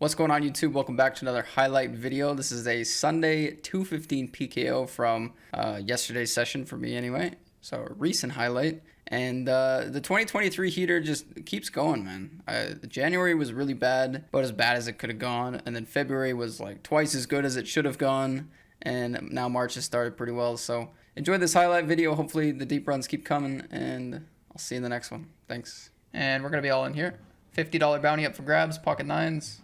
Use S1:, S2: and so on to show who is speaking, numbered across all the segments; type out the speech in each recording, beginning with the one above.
S1: What's going on YouTube? Welcome back to another highlight video. This is a Sunday 2:15 PKO from yesterday's session for me anyway. So a recent highlight. And the 2023 heater just keeps going, man. January was really bad, but as bad as it could have gone. And then February was like twice as good as it should have gone. And now March has started pretty well. So enjoy this highlight video. Hopefully the deep runs keep coming, and I'll see you in the next one. Thanks. And we're going to be all in here. $50 bounty up for grabs, pocket nines.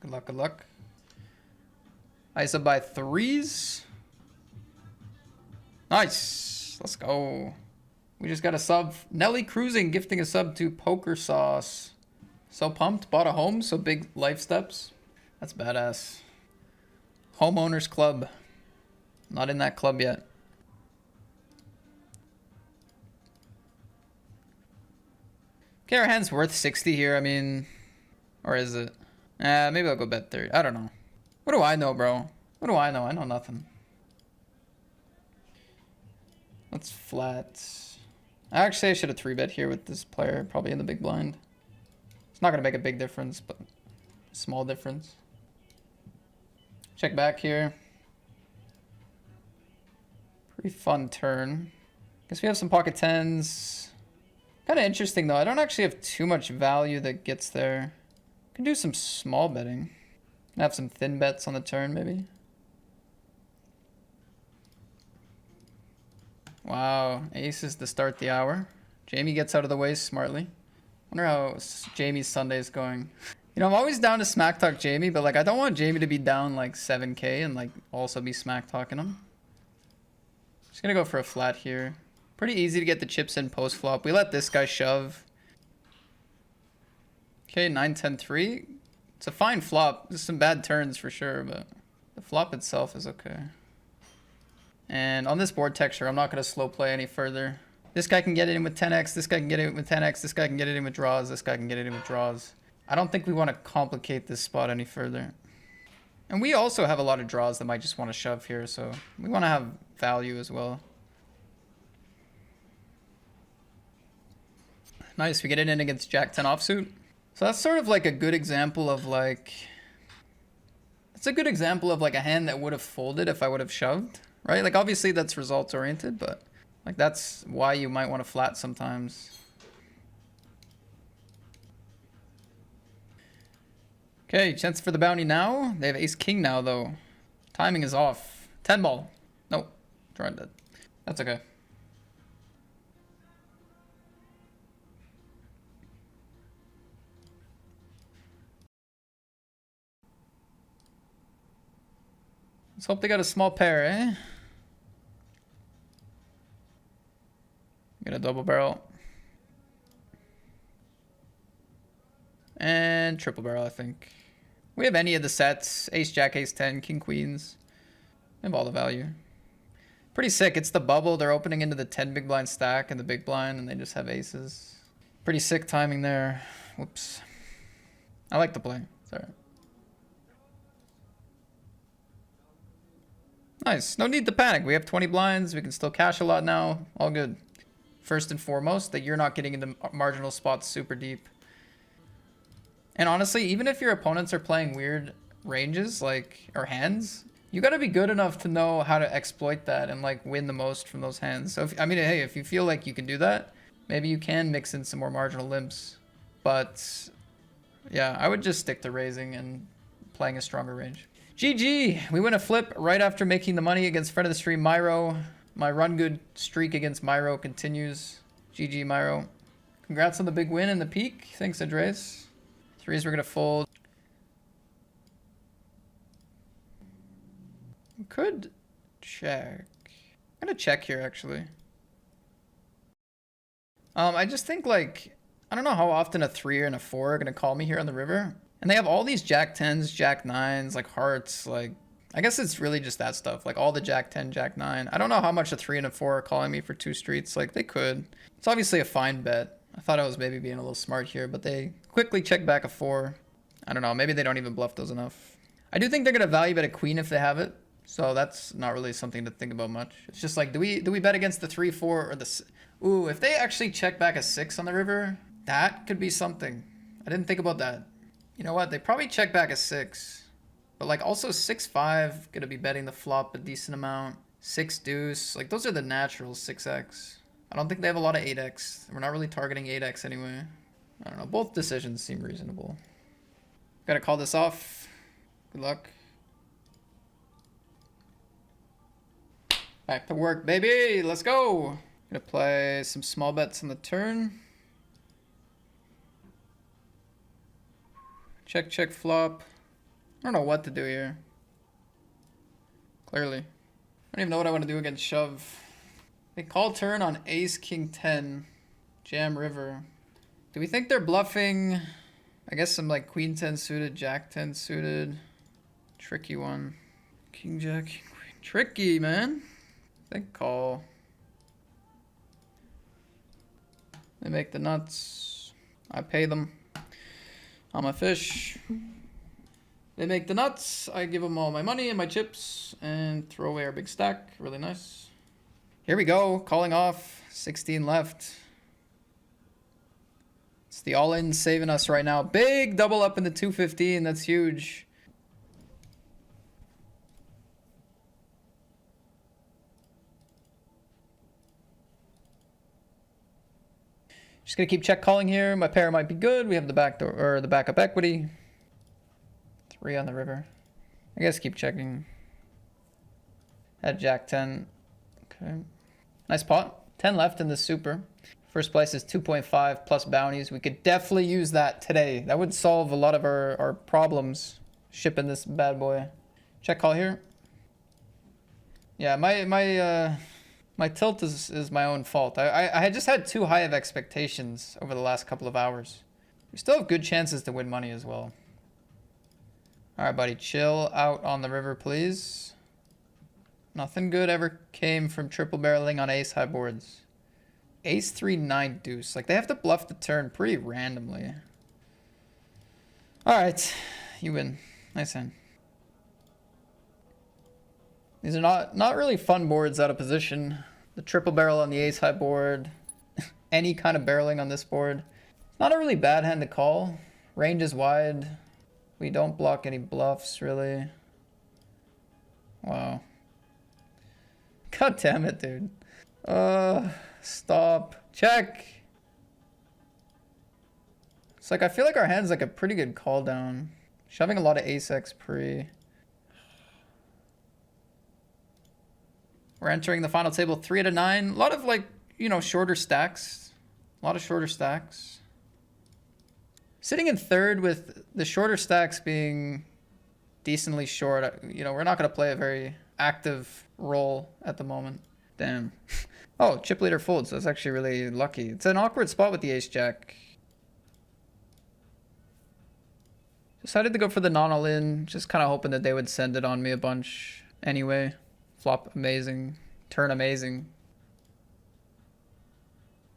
S1: Good luck, good luck. ISO by threes. Nice. Let's go. We just got a sub. Nelly Cruising gifting a sub to Poker Sauce. So pumped. Bought a home, so big life steps. That's badass. Homeowners Club. Not in that club yet. Okay, our hand's worth 60 here. I mean, or is it? Maybe I'll go bet 30. I don't know. What do I know, bro? What do I know? I know nothing. That's flat. Actually, I should have 3-bet here with this player, probably in the big blind. It's not going to make a big difference, but a small difference. Check back here. Pretty fun turn. Guess we have some pocket tens. Kind of interesting, though. I don't actually have too much value that gets there. Can do some small betting. Have some thin bets on the turn, maybe. Wow, aces to start the hour. Jamie gets out of the way smartly. Wonder how Jamie's Sunday is going. You know, I'm always down to smack talk Jamie, but like I don't want Jamie to be down like 7K and like also be smack talking him. Just gonna go for a flat here. Pretty easy to get the chips in post flop. We let this guy shove. Okay, 9-10-3. It's a fine flop. There's some bad turns for sure, but the flop itself is okay. And on this board texture, I'm not going to slow play any further. This guy can get it in with 10x. This guy can get it with 10x. This guy can get it in with draws. This guy can get it in with draws. I don't think we want to complicate this spot any further. And we also have a lot of draws that might just want to shove here, so we want to have value as well. Nice, we get it in against Jack-10 offsuit. So that's sort of like a good example of like, it's a good example of like a hand that would have folded if I would have shoved, right? Like obviously that's results oriented, but like that's why you might want to flat sometimes. Okay, chance for the bounty now. They have ace king now though. Timing is off. 10 ball. Nope, tried that. That's okay. Let's hope they got a small pair, eh? Get a double barrel. And triple barrel, I think. We have any of the sets. Ace, jack, ace, 10, king, queens. We have all the value. Pretty sick. It's the bubble. They're opening into the 10 big blind stack and the big blind, and they just have aces. Pretty sick timing there. Whoops. I like the play. Sorry. Nice. No need to panic. We have 20 blinds. We can still cash a lot now. All good. First and foremost, that you're not getting into marginal spots super deep. And honestly, even if your opponents are playing weird ranges, like, or hands, you got to be good enough to know how to exploit that and like win the most from those hands. So, I mean, hey, if you feel like you can do that, maybe you can mix in some more marginal limps. But yeah, I would just stick to raising and playing a stronger range. GG, we win a flip right after making the money against friend of the stream, Myro. My run good streak against Myro continues. GG, Myro. Congrats on the big win and the peak. Thanks, Andres. Threes we're going to fold. We could check. I'm going to check here, actually. I just think, like, I don't know how often a 3 and a 4 are going to call me here on the river. And they have all these jack 10s, jack 9s, like hearts, like, I guess it's really just that stuff. Like all the jack 10, jack 9. I don't know how much a 3 and a 4 are calling me for 2 streets. Like they could. It's obviously a fine bet. I thought I was maybe being a little smart here, but they quickly check back a 4. I don't know. Maybe they don't even bluff those enough. I do think they're going to value bet a queen if they have it. So that's not really something to think about much. It's just like, do we bet against the 3, 4 or the... Ooh, if they actually check back a 6 on the river, that could be something. I didn't think about that. You know what? They probably check back a 6. But like also 6-5, gonna be betting the flop a decent amount. 6 deuce, like those are the natural 6x. I don't think they have a lot of 8x. We're not really targeting 8x anyway. I don't know, both decisions seem reasonable. Gotta call this off. Good luck. Back to work, baby, let's go. Gonna play some small bets on the turn. Check, check, flop. I don't know what to do here. Clearly. I don't even know what I want to do against shove. They call turn on ace, king 10. Jam river. Do we think they're bluffing? I guess some like queen 10 suited, jack 10 suited. Tricky one. King, jack, king, queen. Tricky, man. I think call. They make the nuts. I pay them. I'm a fish. They make the nuts. I give them all my money and my chips and throw away our big stack. Really nice. Here we go. Calling off. 16 left. It's the all-in saving us right now. Big double up in the 215. That's huge. Just gonna keep check calling here. My pair might be good. We have the back door or the backup equity. 3 on the river. I guess keep checking. At jack 10. Okay. Nice pot. 10 left in the super. First place is 2.5 plus bounties. We could definitely use that today. That would solve a lot of our problems shipping this bad boy. Check call here. Yeah, my tilt is my own fault. I had just had too high of expectations over the last couple of hours. We still have good chances to win money as well. All right, buddy, chill out on the river, please. Nothing good ever came from triple barreling on ace high boards. Ace 3 9 deuce. Like they have to bluff the turn pretty randomly. All right, you win. Nice hand. These are not really fun boards out of position. The triple barrel on the ace high board. Any kind of barreling on this board. Not a really bad hand to call. Range is wide. We don't block any bluffs, really. Wow. God damn it, dude. Stop. Check. It's like, I feel like our hand's like a pretty good call down. Shoving a lot of ace X pre. We're entering the final table 3 out of 9. A lot of like, you know, shorter stacks. A lot of shorter stacks. Sitting in third with the shorter stacks being decently short. You know, we're not going to play a very active role at the moment. Damn. Oh, chip leader folds. That's actually really lucky. It's an awkward spot with the ace jack. Decided to go for the non-all-in. Just kind of hoping that they would send it on me a bunch anyway. Flop amazing. Turn amazing.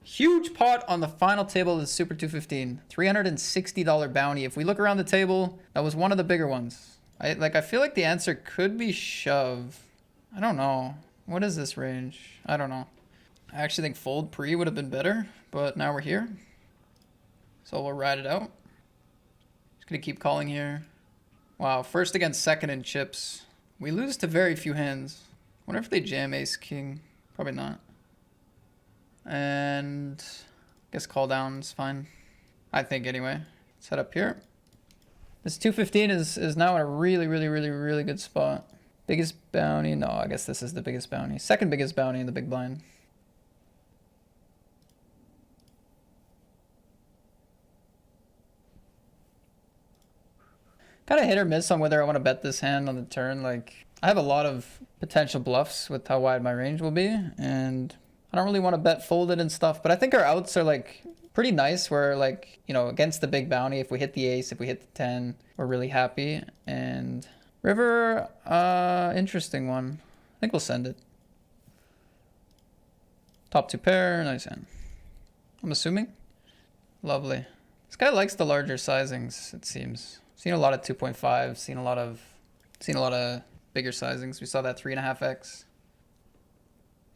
S1: Huge pot on the final table of the Super 215. $360 bounty. If we look around the table, that was one of the bigger ones. I feel like the answer could be shove. I don't know. What is this range? I don't know. I actually think fold pre would have been better, but now we're here. So we'll ride it out. Just gonna keep calling here. Wow, first against second in chips. We lose to very few hands. Wonder if they jam ace king. Probably not. And I guess call down is fine. I think anyway. Set up here. This 215 is now in a really good spot. Biggest bounty. No, I guess this is the biggest bounty. Second biggest bounty in the big blind. Kind of hit or miss on whether I want to bet this hand on the turn. Like, I have a lot of potential bluffs with how wide my range will be, and I don't really want to bet folded and stuff, but I think our outs are like pretty nice. We're like, you know, against the big bounty, if we hit the ace, if we hit the 10, we're really happy. And river, interesting one. I think we'll send it. Top 2 pair, nice hand. I'm assuming. Lovely. This guy likes the larger sizings, it seems. Seen a lot of 2.5, seen a lot of bigger sizings. We saw that 3.5x.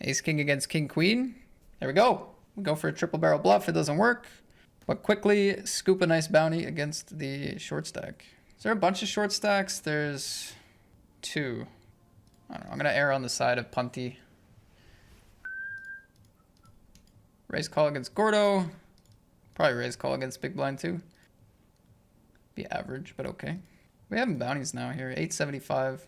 S1: Ace king against king queen. There we go. We go for a triple barrel bluff. It doesn't work. But quickly scoop a nice bounty against the short stack. Is there a bunch of short stacks? There's 2. I don't know. I'm going to err on the side of punty. Raise call against Gordo. Probably raise call against big blind too. Be average, but okay. We have bounties now here. 875.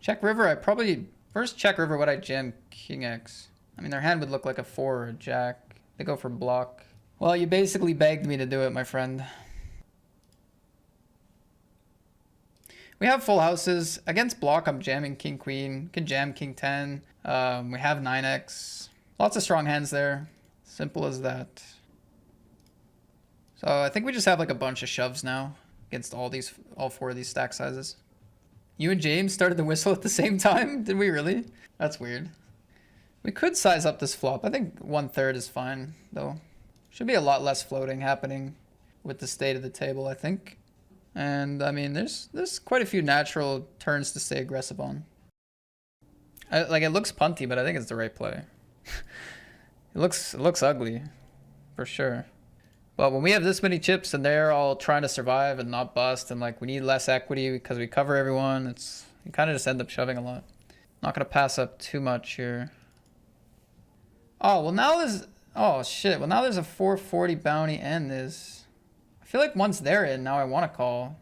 S1: Check river. I probably first check river. Would I jam king X? I mean, their hand would look like a 4 or a jack. They go for block. Well, you basically begged me to do it, my friend. We have full houses. Against block, I'm jamming king queen. Can jam king 10. We have 9x. Lots of strong hands there. Simple as that. So I think we just have like a bunch of shoves now against all 4 of these stack sizes. You and James started the whistle at the same time? Did we really? That's weird. We could size up this flop. I think 1/3 is fine, though. Should be a lot less floating happening with the state of the table, I think. And I mean, there's quite a few natural turns to stay aggressive on. Like it looks punty, but I think it's the right play. It looks ugly, for sure. But when we have this many chips and they're all trying to survive and not bust, and like we need less equity because we cover everyone, you kind of just end up shoving a lot. Not gonna pass up too much here. Oh well, now there's a 440 bounty and this. I feel like once they're in, now I want to call.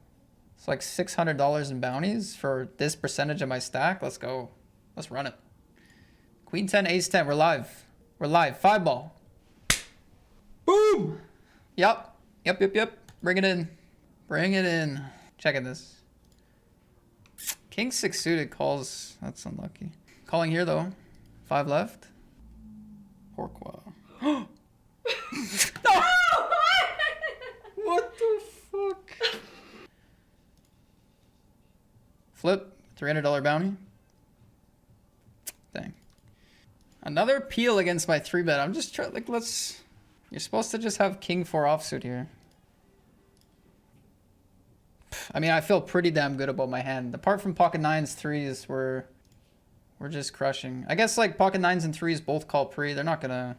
S1: It's like $600 in bounties for this percentage of my stack. Let's go. Let's run it. Queen 10, ace 10. We're live. We're live. 5 ball. Boom. Yep. Bring it in. Bring it in. Checking this. King 6 suited calls. That's unlucky. Calling here though. 5 left. Pourquoi? What the fuck? Flip. $300 bounty. Dang. Another peel against my 3-bet. I'm just trying, like, you're supposed to just have king 4 offsuit here. I mean, I feel pretty damn good about my hand. Apart from pocket 9s, 3s, we're just crushing. I guess, like, pocket 9s and 3s both call pre. They're not gonna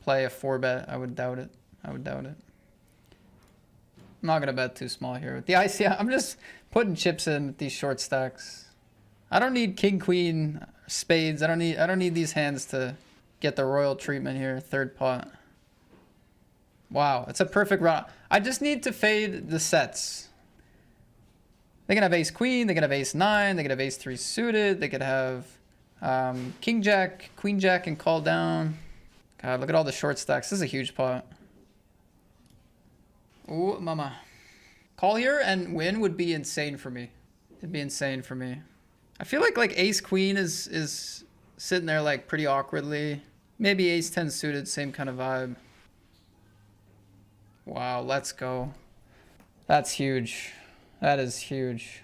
S1: play a 4-bet. I would doubt it. I'm not gonna bet too small here. With the IC, I'm just putting chips in with these short stacks. I don't need king, queen, spades. I don't need these hands to get the royal treatment here. 3rd pot. Wow, it's a perfect run. I just need to fade the sets. They can have ace queen. They can have ace 9. They can have ace 3 suited. They could have king jack, queen jack, and call down. God, look at all the short stacks. This is a huge pot. Ooh, mama. Call here and win would be insane for me. It'd be insane for me. I feel like ace queen is sitting there like pretty awkwardly. Maybe ace 10 suited, same kind of vibe. Wow, let's go. That's huge. That is huge.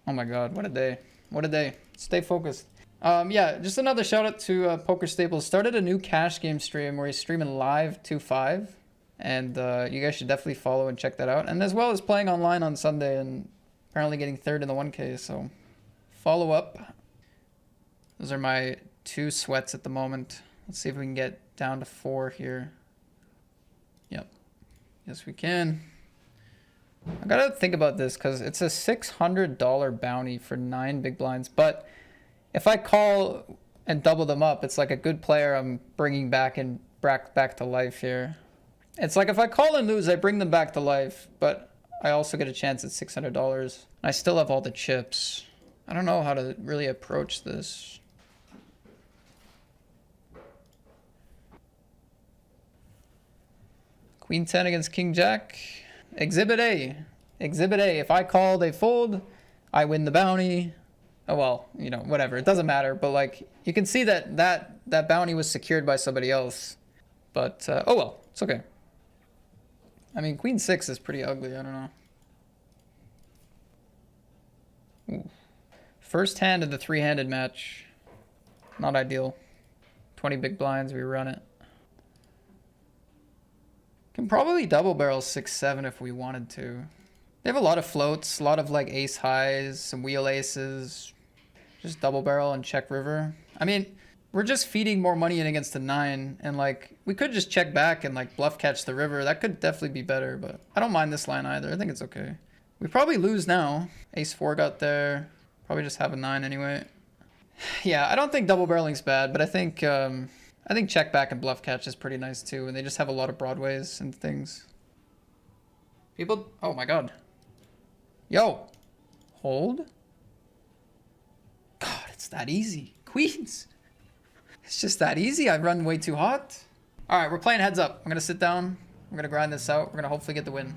S1: Oh my god, what a day. What a day. Stay focused. Yeah, just another shout out to Poker Staples. Started a new cash game stream where he's streaming live 2-5. And you guys should definitely follow and check that out. And as well as playing online on Sunday and apparently getting 3rd in the 1K. So follow up. Those are my 2 sweats at the moment. Let's see if we can get down to 4 here. Yep. Yes, we can. I gotta think about this because it's a $600 bounty for 9 big blinds. But if I call and double them up, it's like a good player I'm bringing back to life here. It's like if I call and lose, I bring them back to life, but I also get a chance at $600. I still have all the chips. I don't know how to really approach this. Queen 10 against King Jack. Exhibit A. Exhibit A. If I call, they fold. I win the bounty. Oh, well, you know, whatever. It doesn't matter. But, like, you can see that bounty was secured by somebody else. But, oh, well. It's okay. I mean, Queen 6 is pretty ugly. I don't know. Ooh. First hand of the 3-handed match. Not ideal. 20 big blinds. We run it. Can probably double barrel 6-7 if we wanted to. They have a lot of floats. A lot of, like, ace highs. Some wheel aces. Just double barrel and check river. I mean, we're just feeding more money in against the 9, and like we could just check back and like bluff catch the river. That could definitely be better, but I don't mind this line either. I think it's okay. We probably lose now. Ace 4 got there. Probably just have a 9 anyway. Yeah, I don't think double barreling's bad, but I think check back and bluff catch is pretty nice too, and they just have a lot of broadways and things. People, oh my god. Yo, hold. God, it's that easy. Queens. It's just that easy. I run way too hot. All right, we're playing heads up. I'm gonna sit down. We're gonna grind this out. We're gonna hopefully get the win.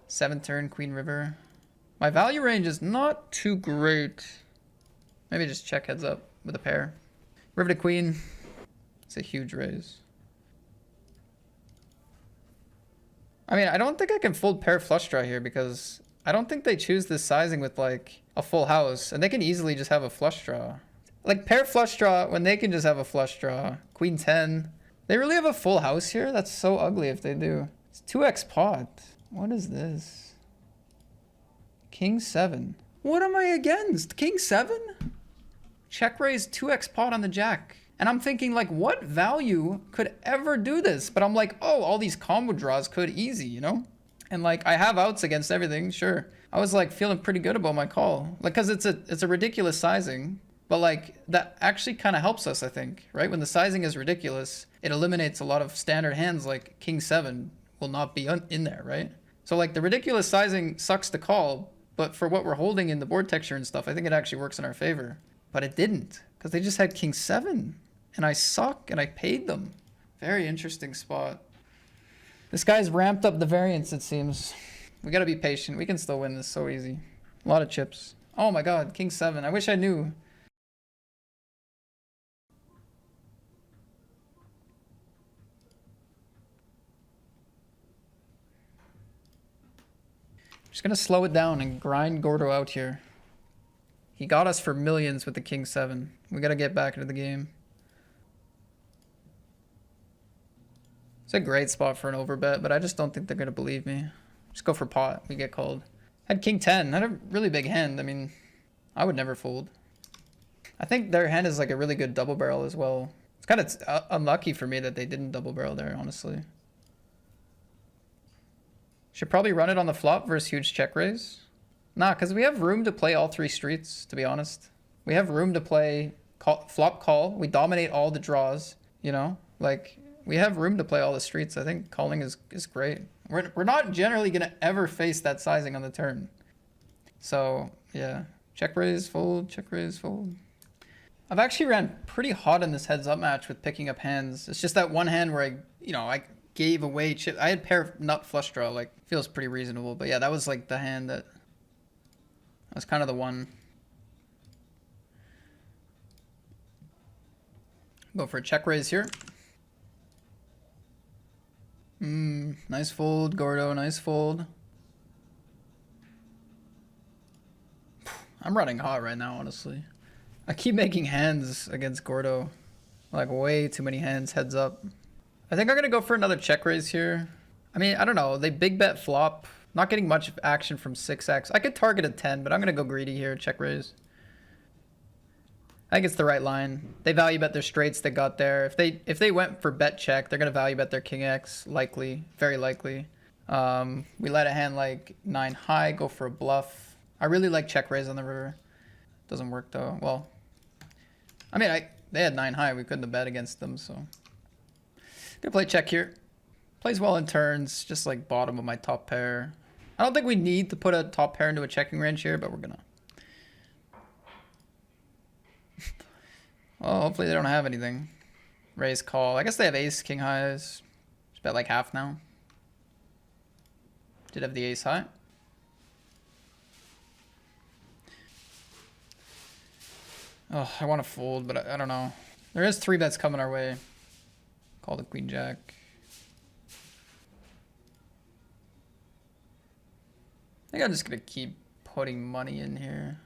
S1: 7th turn, queen river. My value range is not too great. Maybe just check heads up with a pair. River to queen. It's a huge raise. I mean, I don't think I can fold pair flush draw here because I don't think they choose this sizing with like a full house, and they can easily just have a flush draw. Like pair flush draw when they can just have a flush draw. Queen 10. They really have a full house here? That's so ugly if they do. It's 2x pot. What is this? King 7. What am I against? King 7? Check raise 2x pot on the jack. And I'm thinking like, what value could ever do this? But I'm like, oh, all these combo draws could easy, you know? And like, I have outs against everything, sure. I was like feeling pretty good about my call. Like, cause it's a ridiculous sizing. But like, that actually kind of helps us, I think, right? When the sizing is ridiculous, it eliminates a lot of standard hands like King 7 will not be in there, right? So like the ridiculous sizing sucks to call, but for what we're holding in the board texture and stuff, I think it actually works in our favor. But it didn't, because they just had King 7, and I suck, and I paid them. Very interesting spot. This guy's ramped up the variance, it seems. We gotta be patient. We can still win this so easy. A lot of chips. Oh my god, King 7. I wish I knew. Just gonna slow it down and grind Gordo out here. He got us for millions with the King 7. We gotta get back into the game. It's a great spot for an overbet, but I just don't think they're gonna believe me. Just go for pot. We get called. Had King 10. Had a really big hand. I mean, I would never fold. I think their hand is like a really good double barrel as well. It's kind of unlucky for me that they didn't double barrel there, honestly. Should probably run it on the flop versus huge check raise. Nah, because we have room to play all 3 streets, to be honest. We have room to play flop call. We dominate all the draws, you know? Like, we have room to play all the streets. I think calling is great. We're not generally going to ever face that sizing on the turn. So, yeah. Check raise, fold, check raise, fold. I've actually ran pretty hot in this heads up match with picking up hands. It's just that one hand where I gave away chip. I had pair nut flush draw, like, feels pretty reasonable. But yeah, that was like the hand that was kind of the one. Go for a check raise here. Nice fold, Gordo, nice fold. I'm running hot right now, honestly. I keep making hands against Gordo. Like, way too many hands heads up. I think I'm going to go for another check raise here. I mean, I don't know. They big bet flop. Not getting much action from 6x. I could target a 10, but I'm going to go greedy here. Check raise. I think it's the right line. They value bet their straights they got there. If they went for bet check, they're going to value bet their king x. Likely. Very likely. We let a hand like 9 high go for a bluff. I really like check raise on the river. Doesn't work though. Well, I mean, they had 9 high. We couldn't have bet against them, so. Gonna play check here. Plays well in turns, just like bottom of my top pair. I don't think we need to put a top pair into a checking range here, but we're gonna. Well, hopefully they don't have anything. Raise call. I guess they have ace, king highs. Just bet like half now. Did have the ace high. Oh, I want to fold, but I don't know. There is 3 bets coming our way. Call the queen jack. I think I'm just gonna keep putting money in here.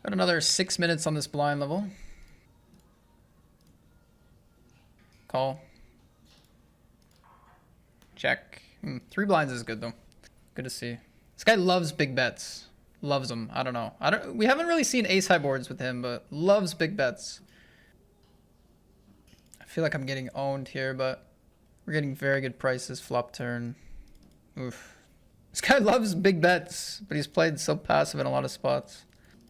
S1: Got another 6 minutes on this blind level. Call. Check. 3 blinds is good though. Good to see. This guy loves big bets. Loves them. I don't know. We haven't really seen ace high boards with him, but loves big bets. I feel like I'm getting owned here, but we're getting very good prices flop turn. Oof. This guy loves big bets, but he's played so passive in a lot of spots.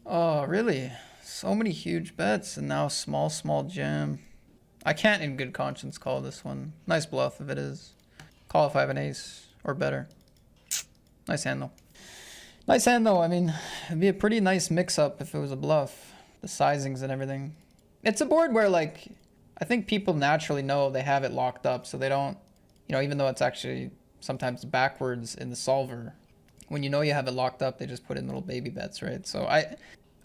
S1: Oh, really? So many huge bets and now small jam. I can't in good conscience call this one. Nice bluff if it is. Call if I have an ace or better. Nice hand though. Nice hand though. I mean, it'd be a pretty nice mix up if it was a bluff. The sizings and everything. It's a board where like, I think people naturally know they have it locked up, so they don't, you know, even though it's actually sometimes backwards in the solver, when you know you have it locked up, they just put in little baby bets, right? So I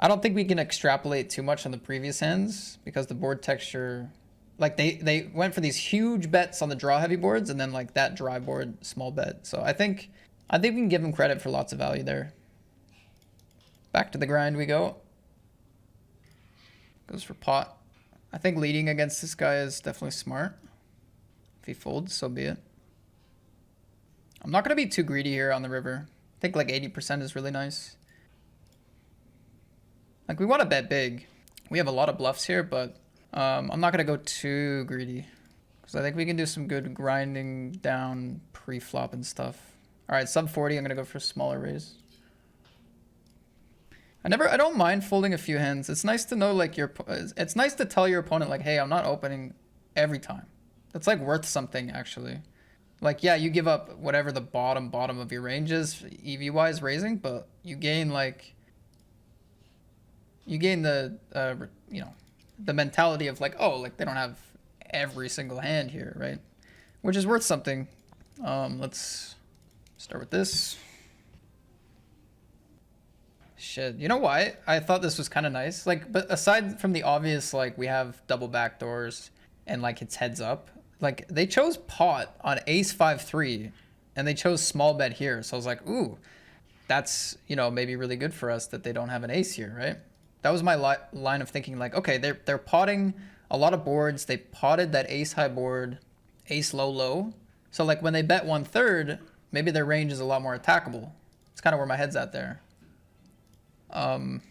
S1: don't think we can extrapolate too much on the previous hands because the board texture, like they went for these huge bets on the draw heavy boards and then like that dry board small bet. So I think we can give them credit for lots of value there. Back to the grind we go. Goes for pot. I think leading against this guy is definitely smart. If he folds, so be it. I'm not going to be too greedy here on the river. I think like 80% is really nice. Like we want to bet big. We have a lot of bluffs here, but I'm not going to go too greedy. Because I think we can do some good grinding down pre-flop and stuff. Alright, sub 40, I'm going to go for a smaller raise. I don't mind folding a few hands. It's nice to know like it's nice to tell your opponent like, hey, I'm not opening every time. That's like worth something actually. Like, yeah, you give up whatever the bottom of your range is EV wise raising, but you gain the you know, the mentality of like, oh, like they don't have every single hand here, right? Which is worth something. Let's start with this. Shit, you know why? I thought this was kind of nice. Like, but aside from the obvious, like we have double backdoors and like it's heads up, like they chose pot on ace 5-3 and they chose small bet here. So I was like, ooh, that's, you know, maybe really good for us that they don't have an ace here, right? That was my line of thinking, like, okay, they're potting a lot of boards. They potted that ace high board, ace low. So like when they bet 1/3, maybe their range is a lot more attackable. It's kind of where my head's at there. My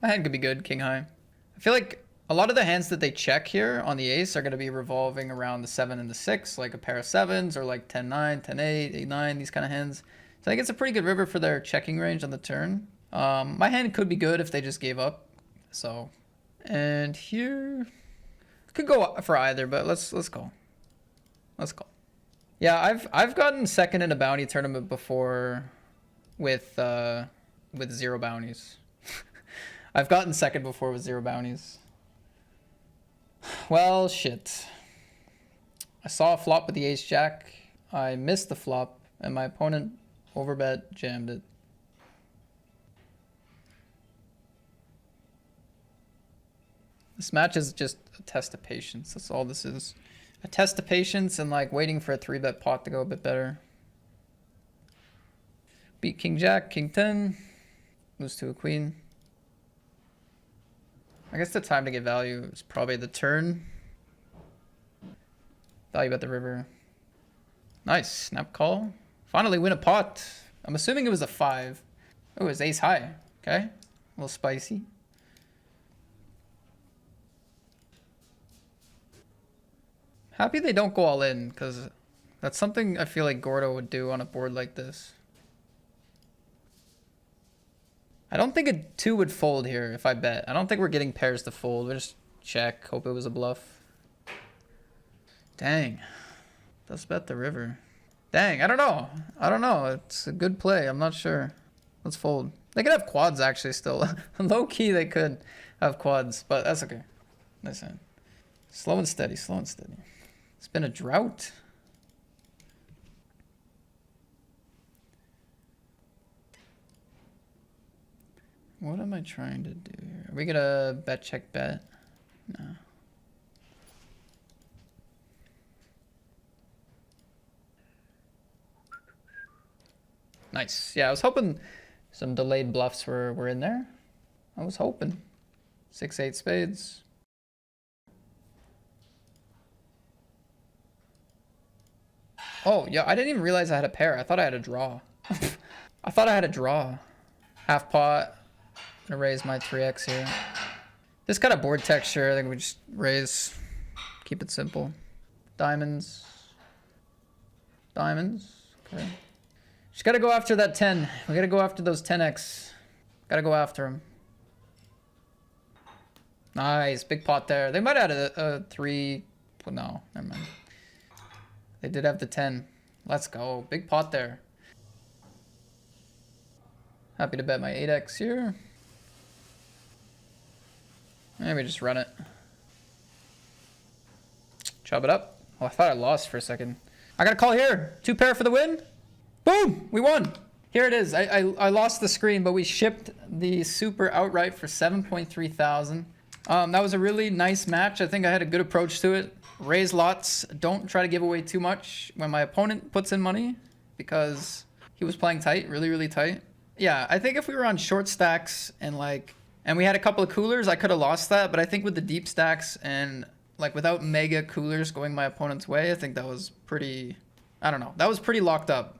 S1: hand could be good, king high. I feel like a lot of the hands that they check here on the ace are going to be revolving around the 7 and the 6, like a pair of 7s or like 10-9, 10-8, 8-9, these kind of hands. So I think it's a pretty good river for their checking range on the turn. My hand could be good if they just gave up. So, and here could go for either, but let's call. Let's call. Yeah, I've gotten second in a bounty tournament before with 0 bounties. I've gotten second before with 0 bounties. Well, shit. I saw a flop with the ace jack. I missed the flop, and my opponent overbet jammed it. This match is just a test of patience. That's all this is. A test of patience and like waiting for a 3-bet pot to go a bit better. Beat king jack, king 10. Lose to a queen. I guess the time to get value is probably the turn. Value bet the river. Nice, snap call. Finally win a pot. I'm assuming it was a 5. Oh, it was ace high. Okay, a little spicy. Happy they don't go all in, because that's something I feel like Gordo would do on a board like this. I don't think a 2 would fold here if I bet. I don't think we're getting pairs to fold. We'll just check, hope it was a bluff. Dang. Let's bet the river. Dang, I don't know. I don't know. It's a good play. I'm not sure. Let's fold. They could have quads actually still. Low key they could have quads, but that's okay. Nice hand. Slow and steady, slow and steady. It's been a drought. What am I trying to do here? Are we gonna bet check bet? No. Nice. Yeah, I was hoping some delayed bluffs were in there. I was hoping. 6-8 spades. Oh, yeah, I didn't even realize I had a pair. I thought I had a draw. I thought I had a draw. Half pot. I'm gonna raise my 3x here. This got a board texture. I think we just raise. Keep it simple. Diamonds. Diamonds. Okay. Just gotta go after that 10. We gotta go after those 10x. Gotta go after them. Nice. Big pot there. They might have had a 3. Well, no, never mind. They did have the 10. Let's go. Big pot there. Happy to bet my 8x here. Maybe just run it. Chop it up. Oh, I thought I lost for a second. I got a call here. 2 pair for the win. Boom! We won. Here it is. I lost the screen, but we shipped the super outright for 7.3 thousand. That was a really nice match. I think I had a good approach to it. Raise lots. Don't try to give away too much when my opponent puts in money because he was playing tight, really, really tight. Yeah, I think if we were on short stacks and we had a couple of coolers, I could have lost that. But I think with the deep stacks and like without mega coolers going my opponent's way, I think that was pretty, I don't know. That was pretty locked up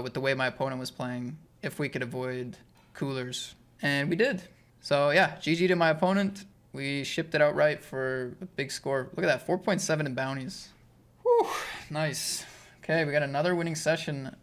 S1: with the way my opponent was playing if we could avoid coolers. And we did. So yeah, GG to my opponent. We shipped it outright for a big score. Look at that, 4.7 in bounties. Whew, nice. Okay, we got another winning session.